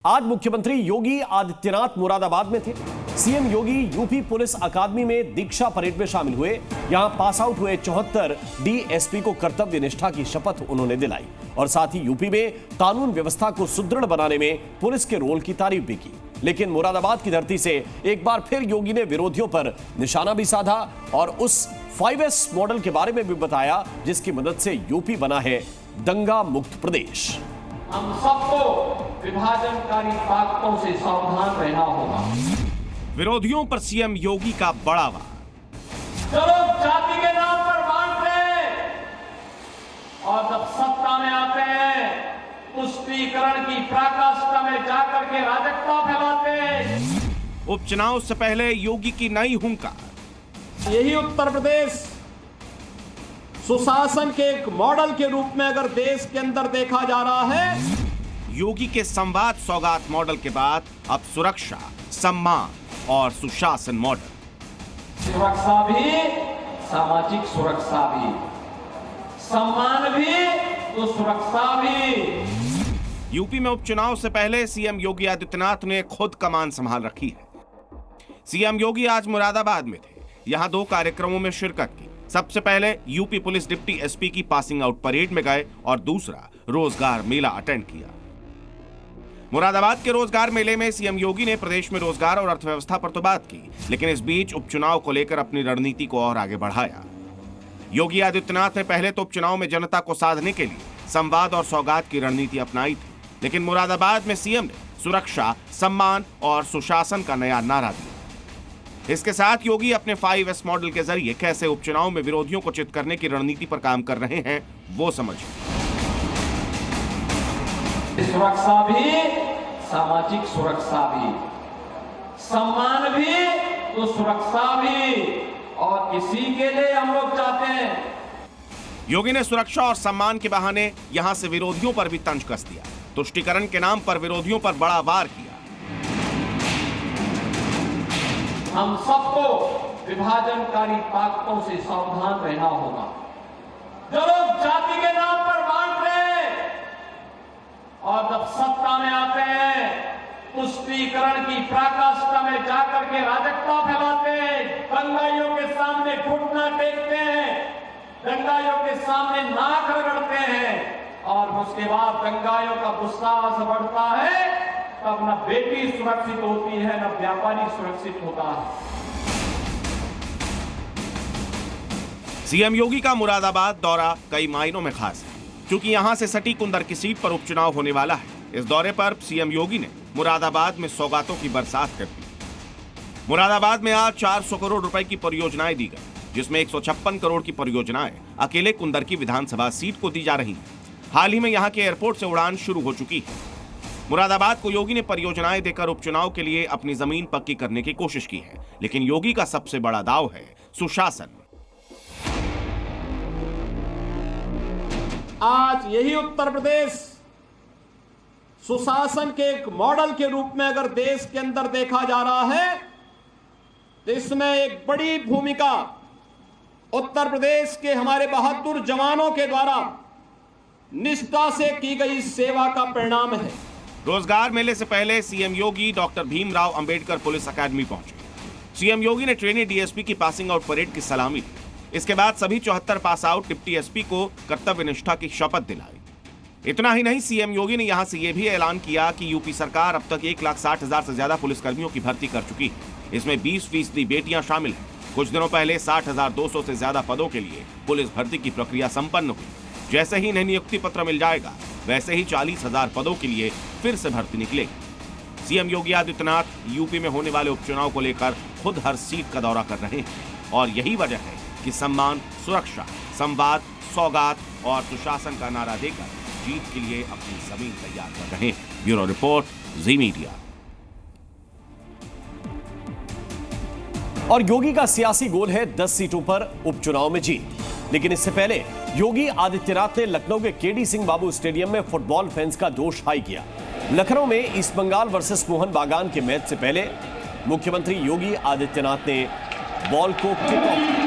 आज मुख्यमंत्री योगी आदित्यनाथ मुरादाबाद में थे। सीएम योगी यूपी पुलिस अकादमी में दीक्षा परेड में शामिल हुए। यहां पास आउट हुए 74 डीएसपी को कर्तव्य निष्ठा की शपथ उन्होंने दिलाई और साथ ही यूपी में कानून व्यवस्था को सुदृढ़ बनाने में पुलिस के रोल की तारीफ भी की। लेकिन मुरादाबाद की धरती से एक बार फिर योगी ने विरोधियों पर निशाना भी साधा और उस 5S मॉडल के बारे में भी बताया जिसकी मदद से यूपी बना है दंगा मुक्त प्रदेश। हम सबको विभाजनकारी ताकतों से सावधान रहना होगा। विरोधियों पर सीएम योगी का बड़ा वार। जो लोग जाति के नाम पर बांट रहे और जब सत्ता में आते हैं पुष्टिकरण की पराकाष्ठा में जाकर के राजकता फैलाते हैं। उपचुनाव से पहले योगी की नई हुंकार। यही उत्तर प्रदेश सुशासन के एक मॉडल के रूप में अगर देश के अंदर देखा जा रहा है। योगी के संवाद सौगात मॉडल के बाद अब सुरक्षा, सम्मान और सुशासन मॉडल। सुरक्षा भी, सामाजिक सुरक्षा भी, सम्मान भी तो सुरक्षा भी। यूपी में उपचुनाव से पहले सीएम योगी आदित्यनाथ ने खुद कमान संभाल रखी है। सीएम योगी आज मुरादाबाद में थे। यहां 2 कार्यक्रमों में शिरकत की। सबसे पहले यूपी पुलिस डिप्टी एसपी की पासिंग आउट परेड में गए और दूसरा रोजगार मेला अटेंड किया। मुरादाबाद के रोजगार मेले में सीएम योगी ने प्रदेश में रोजगार और अर्थव्यवस्था पर तो बात की, लेकिन इस बीच उपचुनाव को लेकर अपनी रणनीति को और आगे बढ़ाया। योगी आदित्यनाथ ने पहले तो उपचुनाव में जनता को साधने के लिए संवाद और सौगात की रणनीति अपनाई थी, लेकिन मुरादाबाद में सीएम ने सुरक्षा, सम्मान और सुशासन का नया नारा दिया। इसके साथ योगी अपने 5S मॉडल के जरिए कैसे उपचुनाव में विरोधियों को चित करने की रणनीति पर काम कर रहे हैं वो समझिए। सुरक्षा भी, सामाजिक सुरक्षा भी, सम्मान भी तो सुरक्षा भी, और इसी के लिए हम लोग चाहते हैं। योगी ने सुरक्षा और सम्मान के बहाने यहां से विरोधियों पर भी तंज कस दिया। तुष्टीकरण के नाम पर विरोधियों पर बड़ा वार किया। हम सबको विभाजनकारी ताकतों से सावधान रहना होगा। जो लोग जाति के नाम पर बांट रहे और जब सत्ता में आते हैं पुष्टिकरण की पराकाष्ठा में जाकर के राजकता फैलाते हैं, दंगाइयों के सामने घुटना टेकते हैं, दंगाइयों के सामने नाक रगड़ते हैं और उसके बाद दंगाइयों का गुस्सा बढ़ता है तब न बेटी सुरक्षित होती है न व्यापारी सुरक्षित होता है। सीएम योगी का मुरादाबाद दौरा कई मायनों में खास है, क्योंकि यहां से सटी कुंदर की सीट पर उपचुनाव होने वाला है। इस दौरे पर सीएम योगी ने मुरादाबाद में सौगातों की बरसात कर दी। मुरादाबाद में आज 400 करोड़ रुपए की परियोजनाएं दी गई, जिसमें 156 करोड़ की परियोजनाएं अकेले कुंदर की विधानसभा सीट को दी जा रही हैं। हाल ही में यहां के एयरपोर्ट से उड़ान शुरू हो चुकी है। मुरादाबाद को योगी ने परियोजनाएं देकर उपचुनाव के लिए अपनी जमीन पक्की करने की कोशिश की है, लेकिन योगी का सबसे बड़ा दाव है सुशासन। आज यही उत्तर प्रदेश सुशासन के एक मॉडल के रूप में अगर देश के अंदर देखा जा रहा है तो इसमें एक बड़ी भूमिका उत्तर प्रदेश के हमारे बहादुर जवानों के द्वारा निष्ठा से की गई सेवा का परिणाम है। रोजगार मेले से पहले सीएम योगी डॉक्टर भीमराव अंबेडकर पुलिस अकादमी पहुंचे। सीएम योगी ने ट्रेनी डीएसपी की पासिंग आउट परेड की सलामी ली। इसके बाद सभी 74 पास आउट डिप्टी एसपी को कर्तव्य निष्ठा की शपथ दिलाई। इतना ही नहीं, सीएम योगी ने यहां से यह भी ऐलान किया कि यूपी सरकार अब तक 1,60,000 से ज्यादा पुलिसकर्मियों की भर्ती कर चुकी है। इसमें 20% बेटियां शामिल हैं। कुछ दिनों पहले 60,200 से ज्यादा पदों के लिए पुलिस भर्ती की प्रक्रिया संपन्न हुई। जैसे ही इन्हें नियुक्ति पत्र मिल जाएगा वैसे ही 40,000 पदों के लिए फिर से भर्ती निकलेगी। सीएम योगी आदित्यनाथ यूपी में होने वाले उपचुनाव को लेकर खुद हर सीट का दौरा कर रहे हैं और यही वजह है कि सम्मान, सुरक्षा, संवाद, सौगात और सुशासन का नारा देकर जीत के लिए अपनी जमीन तैयार कर रहे हैं। ब्यूरो रिपोर्ट, जी मीडिया। और योगी का सियासी गोल है 10 सीटों पर उपचुनाव में जीत। लेकिन इससे पहले योगी आदित्यनाथ ने लखनऊ के केडी सिंह बाबू स्टेडियम में फुटबॉल फैंस का जोश हाई किया। लखनऊ में ईस्ट बंगाल वर्सेस मोहन बागान के मैच से पहले मुख्यमंत्री योगी आदित्यनाथ ने बॉल को किक ऑफ किया।